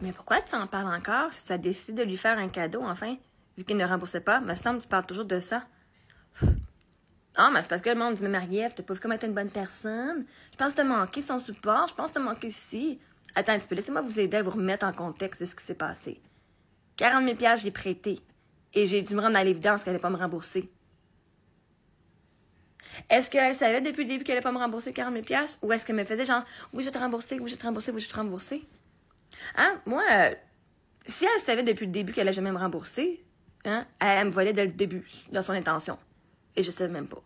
Mais pourquoi tu en parles encore si tu as décidé de lui faire un cadeau, enfin? Vu qu'il ne remboursait pas, me semble que tu parles toujours de ça. Ah, mais c'est parce que le monde dit, mais Marie-Ève, t'as pas vu comment être une bonne personne? Je pense que t'as manqué son support, je pense que t'as manqué ceci. Attends un petit peu, laissez-moi vous aider à vous remettre en contexte de ce qui s'est passé. 40 000 $, je l'ai prêté. Et j'ai dû me rendre à l'évidence qu'elle allait pas me rembourser. Est-ce qu'elle savait depuis le début qu'elle allait pas me rembourser 40 000 $? Ou est-ce qu'elle me faisait genre, oui, je vais te rembourser, oui, je vais te rembourser, oui, je vais te rembourser? Hein? Moi, si elle savait depuis le début qu'elle allait jamais me rembourser, hein, elle me volait dès le début, dans son intention. Et je savais même pas.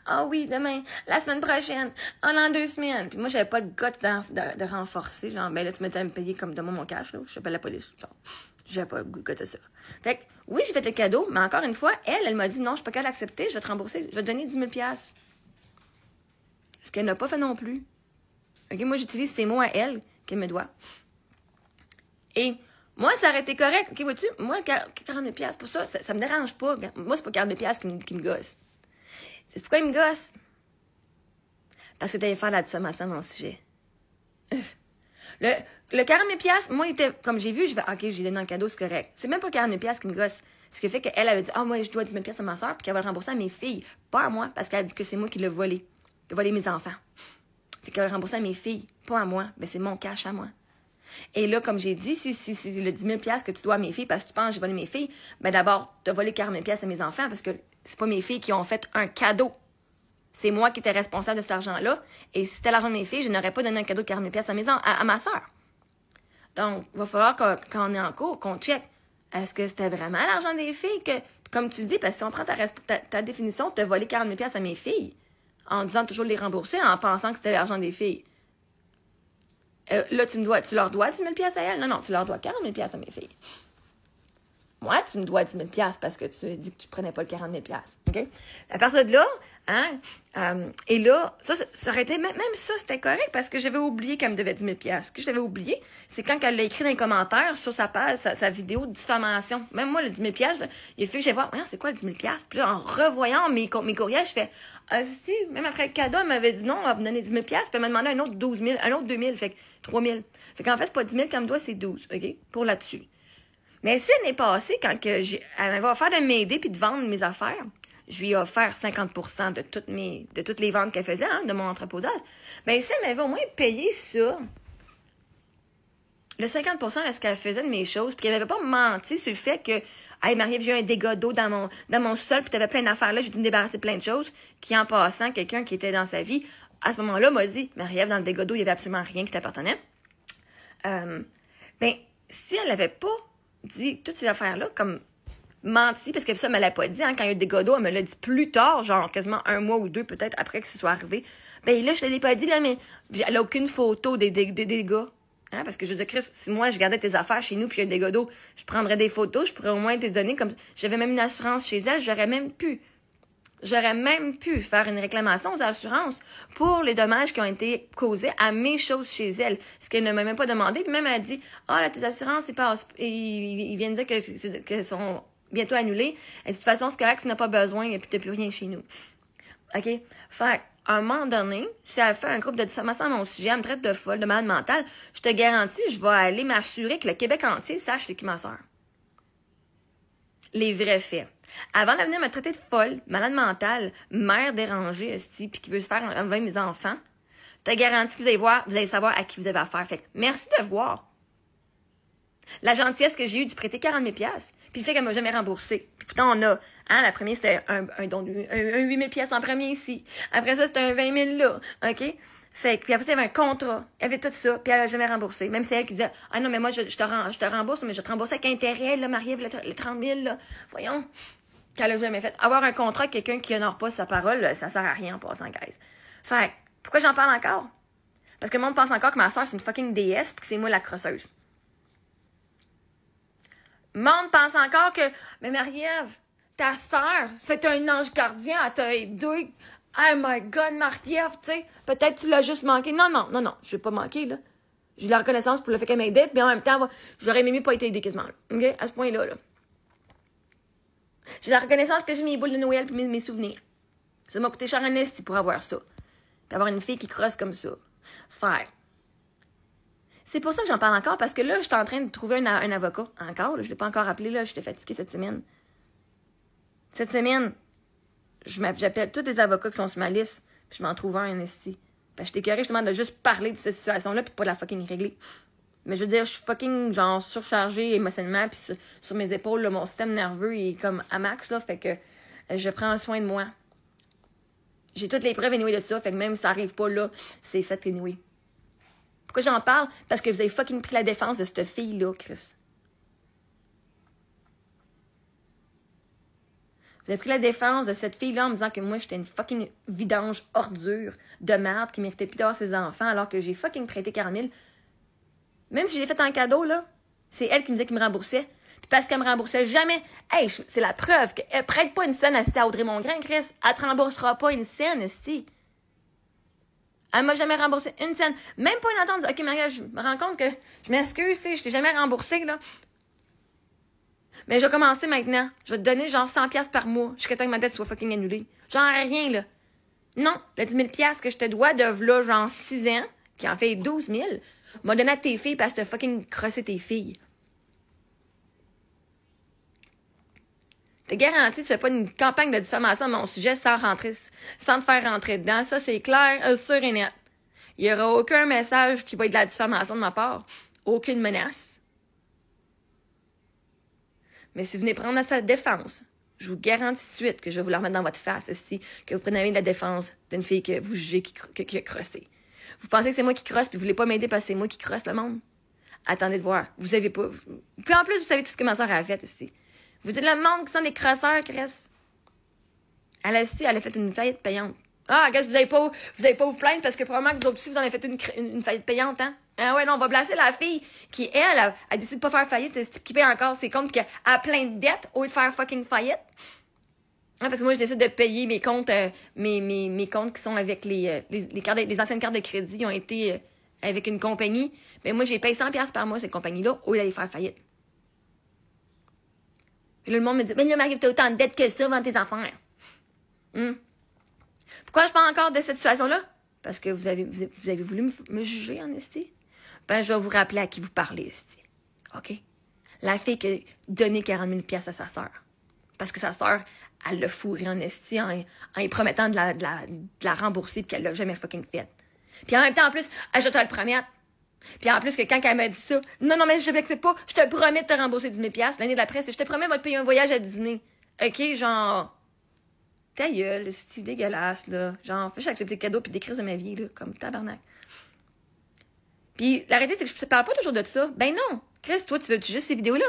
Ah oui, demain, la semaine prochaine, dans 2 semaines. Puis moi, j'avais pas le goût de renforcer. Genre, ben là, tu m'étais à me payer comme de moi mon cash, là. Je t'appelle la police. Genre, j'avais pas le goût de ça. Fait que, oui, j'ai fait le cadeau, mais encore une fois, elle m'a dit non, je suis pas capable d'accepter, je vais te rembourser, je vais te donner 10 000 $. Ce qu'elle n'a pas fait non plus. OK, moi, j'utilise ces mots à elle qu'elle me doit. Et moi, ça aurait été correct. OK, vois-tu, moi, 40 000 $, pour ça, ça me dérange pas. Moi, c'est pas 40 000 $ qui me gosse. C'est pourquoi il me gosse? Parce que t'allais faire la diffamation dans mon sujet. Le 40 000 $, moi, il était, comme j'ai vu, je vais, OK, j'ai donné un cadeau, c'est correct. C'est même pas 40 000 $ qui me gosse. Ce qui fait qu'elle avait dit, ah, moi, je dois 10 000 $ à ma soeur, puis qu'elle va le rembourser à mes filles. Pas à moi, parce qu'elle a dit que c'est moi qui l'ai volé. Qui a volé mes enfants. Fait qu'elle va le rembourser à mes filles. Pas à moi. Ben, c'est mon cash à moi. Et là, comme j'ai dit, si c'est le 10 000 $ que tu dois à mes filles parce que tu penses que j'ai volé mes filles, ben d'abord, tu as volé 40 000 $ à mes enfants parce que c'est pas mes filles qui ont fait un cadeau. C'est moi qui étais responsable de cet argent-là. Et si c'était l'argent de mes filles, je n'aurais pas donné un cadeau de 40 000 $ à ma soeur. Donc, il va falloir quand on est en cours, qu'on check. Est-ce que c'était vraiment l'argent des filles que, comme tu dis, parce que si on prend ta définition, tu as volé 40 000 $ à mes filles, en disant toujours de les rembourser, en pensant que c'était l'argent des filles. Là, tu leur dois 10 000 $ à elles? Non, tu leur dois 40 000 $, à mes filles. Moi, tu me dois 10 000 $ parce que tu as dit que tu prenais pas le 40 000 $. OK? À partir de là, hein, et là, ça aurait été, même ça, c'était correct parce que j'avais oublié qu'elle me devait 10 000 $. Ce que j'avais oublié, c'est quand elle l'a écrit dans les commentaires sur sa page, sa vidéo de diffamation. Même moi, le 10 000 $, là, il a fallu que j'aille voir, voyons, c'est quoi le 10 000 $? Puis là, en revoyant mes courriels, je fais, ah, si, même après le cadeau, elle m'avait dit non, elle va me donner 10 000 $, puis elle m'a demandé un autre 12 000, un autre 2 000, fait que 3 000. Fait qu'en fait, c'est pas 10 000 qu'elle me doit, c'est 12, OK? Pour là-dessus. Mais si elle n'est passée, quand elle m'avait offert de m'aider puis de vendre mes affaires, je lui ai offert 50 % de toutes les ventes qu'elle faisait, hein, de mon entreposage. Ben, si elle m'avait au moins payé ça, le 50 % de ce qu'elle faisait de mes choses, puis qu'elle m'avait pas menti sur le fait que, hey, Marie-Ève, j'ai eu un dégât d'eau dans mon sol, puis t'avais plein d'affaires là, j'ai dû me débarrasser de plein de choses, qui en passant, quelqu'un qui était dans sa vie, à ce moment-là, m'a dit, Marie-Ève, dans le dégât d'eau, il y avait absolument rien qui t'appartenait. Ben, si elle n'avait pas dit toutes ces affaires-là, comme menti, parce que ça, elle me l'a pas dit, hein, quand il y a eu des godots, elle me l'a dit plus tard, genre quasiment 1 mois ou 2 peut-être après que ce soit arrivé. Ben là, je te l'ai pas dit, là, mais elle a aucune photo des dégâts. Hein, parce que je veux dire, Chris, si moi je gardais tes affaires chez nous puis il y a des godots, je prendrais des photos, je pourrais au moins te donner comme. J'avais même une assurance chez elle, j'aurais même pu faire une réclamation aux assurances pour les dommages qui ont été causés à mes choses chez elle. Ce qu'elle ne m'a même pas demandé. Puis même, elle a dit, là, tes assurances, ils viennent dire qu'elles sont bientôt annulées. Elle dit, de toute façon, c'est correct, tu n'as pas besoin, et puis t'as plus rien chez nous. OK? Fait à un moment donné, si elle fait un groupe de diffamation à mon sujet, elle me traite de folle, de malade mentale, je te garantis, je vais aller m'assurer que le Québec entier sache c'est qui ma soeur. Les vrais faits. Avant de venir me traiter de folle, malade mentale, mère dérangée, puis qui veut se faire enlever mes enfants, je te garantis que vous allez savoir à qui vous avez affaire. Fait que merci de voir la gentillesse que j'ai eue d'y prêter 40 000 $, puis le fait qu'elle m'a jamais remboursé. Puis pourtant, on a, hein, la première, c'était un 8 000 $ en premier ici. Après ça, c'était un 20 000 là, OK? Fait que, puis après ça, il y avait un contrat. Il y avait tout ça, puis elle a jamais remboursé. Même c'est elle qui disait, ah non, mais moi, je te rembourse, mais je te rembourse avec intérêt, là, Marie-Ève, le 30 000, là. Voyons. Qu'elle a jamais fait. Avoir un contrat avec quelqu'un qui honore pas sa parole, ça sert à rien en passant, guys. Fait que, pourquoi j'en parle encore? Parce que le monde pense encore que ma soeur, c'est une fucking déesse, puis que c'est moi la crosseuse. Le monde pense encore que, mais Marie-Ève, ta sœur, c'est un ange gardien, elle t'a aidé. Oh my God, Marie-Ève, tu sais, peut-être tu l'as juste manqué. Non, je l'ai pas manqué, là. J'ai de la reconnaissance pour le fait qu'elle m'aidait, puis en même temps, j'aurais aimé mieux pas être aidée quasiment, là. OK? À ce point-là, là. J'ai de la reconnaissance que j'ai mes boules de Noël puis mes souvenirs. Ça m'a coûté cher un esti pour avoir ça. D'avoir une fille qui crosse comme ça. Faire. C'est pour ça que j'en parle encore, parce que là, je suis en train de trouver un avocat. Encore, là, je ne l'ai pas encore appelé, là, j'étais fatiguée cette semaine. Cette semaine, j'appelle tous les avocats qui sont sur ma liste, puis je m'en trouve un ici. Parce que j'étais écœurée justement de juste parler de cette situation-là, puis pas de la fucking régler. Mais je veux dire, je suis fucking, genre, surchargée émotionnellement, puis sur mes épaules, là, mon système nerveux est comme à max, là, fait que je prends soin de moi. J'ai toutes les preuves anyway de ça, fait que même si ça arrive pas là, c'est fait anyway. Pourquoi j'en parle? Parce que vous avez fucking pris la défense de cette fille-là, Chris. Vous avez pris la défense de cette fille-là en me disant que moi, j'étais une fucking vidange ordure de merde qui méritait plus d'avoir ses enfants alors que j'ai fucking prêté 40 000. Même si je l'ai fait en cadeau, là, c'est elle qui me disait qu'elle me remboursait. Puis parce qu'elle me remboursait jamais, hey, c'est la preuve qu'elle prête pas une scène à Audrey Mongrain, Chris. Elle te remboursera pas une scène, si. Elle m'a jamais remboursé une scène. Même pas une entente. OK, Maria, je me rends compte que je m'excuse, tu sais, je t'ai jamais remboursé, là. Mais je vais commencer maintenant. Je vais te donner genre 100$ par mois jusqu'à temps que ma dette soit fucking annulée. Genre rien, là. Non, le 10 000$ que je te dois de là, genre 6 ans, qui en fait 12 000, m'a donné à tes filles parce que t'as fucking crossé tes filles. T'es garanti, tu fais pas une campagne de diffamation à mon sujet sans te faire rentrer dedans. Ça, c'est clair, sûr et net. Il y aura aucun message qui va être de la diffamation de ma part. Aucune menace. Mais si vous venez prendre à sa défense, je vous garantis tout de suite que je vais vous la remettre dans votre face ici, que vous prenez de la défense d'une fille que vous jugez qui a crossé. Vous pensez que c'est moi qui crosse, puis vous voulez pas m'aider parce que c'est moi qui crosse le monde? Attendez de voir. Vous savez pas. Puis en plus, vous savez tout ce que ma soeur a fait ici. Vous dites le monde qui sont des crosseurs, Chris. Elle a fait une faillite payante. Ah, regarde, vous avez pas vous plaindre parce que probablement que vous autres aussi, vous en avez fait une faillite payante, hein? Ah ouais, non, on va placer la fille qui, elle décide de pas faire faillite, qui paye encore ses comptes, qui a plein de dettes au lieu de faire fucking faillite. Ah, parce que moi, je décide de payer mes comptes, mes comptes qui sont avec les anciennes cartes de crédit, qui ont été avec une compagnie. Mais moi, j'ai payé 100$ par mois, cette compagnie-là, au lieu d'aller faire faillite. Puis là, le monde me dit, mais là, Marie, t'as autant de dettes que ça dans tes affaires. Pourquoi je parle encore de cette situation-là? Parce que vous avez voulu me juger, en esti. Ben, je vais vous rappeler à qui vous parlez, esti. OK? La fille qui a donné 40 000$ à sa sœur. Parce que sa sœur, elle l'a fourré en esti en lui promettant de la rembourser puis qu'elle l'a jamais fucking fait. Puis en même temps, en plus, je te le promets. Puis en plus, que quand elle m'a dit ça, non, mais je n'accepte pas, je te promets de te rembourser 10 000$. L'année d'après, c'est je te promets de te payer un voyage à Disney. OK, genre, ta gueule, c'est dégueulasse, là. Genre, fais accepter le cadeau puis des crises de ma vie, là, comme tabarnak. Puis la réalité, c'est que je parle pas toujours de ça. Ben non. Chris, toi, tu veux-tu juste ces vidéos-là?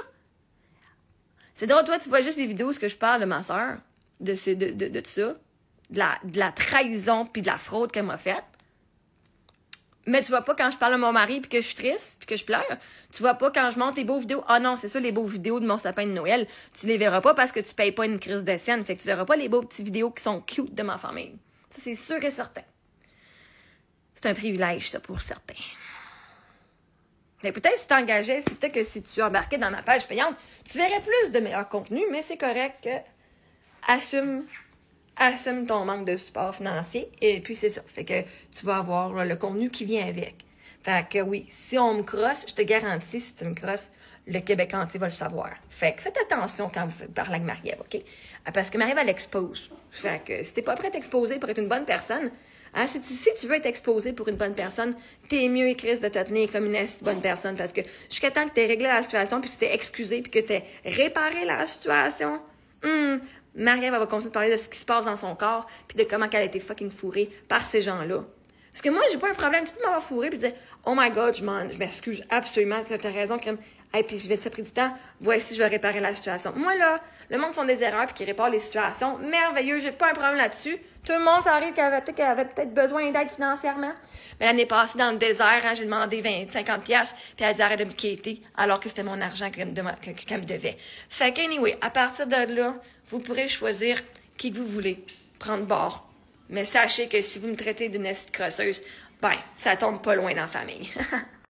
C'est drôle, toi, tu vois juste les vidéos où je parle de ma soeur, de ça, de la trahison puis de la fraude qu'elle m'a faite. Mais tu vois pas quand je parle de mon mari puis que je suis triste puis que je pleure. Tu vois pas quand je monte les beaux vidéos. Ah non, c'est ça, les beaux vidéos de mon sapin de Noël. Tu les verras pas parce que tu payes pas une crise de scène. Fait que tu verras pas les beaux petits vidéos qui sont cute de ma famille. Ça, c'est sûr et certain. C'est un privilège, ça, pour certains. Mais peut-être si tu t'engageais, c'est peut-être que si tu embarquais dans ma page payante, tu verrais plus de meilleurs contenus, mais c'est correct que assume ton manque de support financier, et puis c'est ça. Fait que tu vas avoir là, le contenu qui vient avec. Fait que oui, si on me crosse, je te garantis, si tu me crosses, le Québec entier va le savoir. Fait que faites attention quand vous parlez avec Marie-Ève, OK? Parce que Marie-Ève, elle expose. Fait que si t'es pas prêt à t'exposer pour être une bonne personne, hein, si tu veux être exposé pour une bonne personne, t'es mieux, Chris, de te tenir comme une bonne personne, parce que jusqu'à temps que t'aies réglé la situation, puis tu t'es excusé, puis que t'aies réparé la situation, Marie-Ève va continuer de parler de ce qui se passe dans son corps, puis de comment elle a été fucking fourrée par ces gens-là. Parce que moi, j'ai pas un problème. Tu peux m'avoir fourré puis dire, oh my God, je m'excuse absolument, t'as raison, Crème. Hey, puis je vais ça pris du temps. Voici, je vais réparer la situation. Moi, là, le monde font des erreurs puis qui répare les situations. Merveilleux, j'ai pas un problème là-dessus. Tout le monde s'en rit qu'elle avait peut-être besoin d'aide financièrement. Mais l'année passée, dans le désert, hein, j'ai demandé 50$, puis elle a dit arrête de me quitter, alors que c'était mon argent qu'elle me devait. Fait que, anyway, à partir de là, vous pourrez choisir qui que vous voulez prendre bord. Mais sachez que si vous me traitez d'une crosseuse, ben, ça tombe pas loin dans la famille.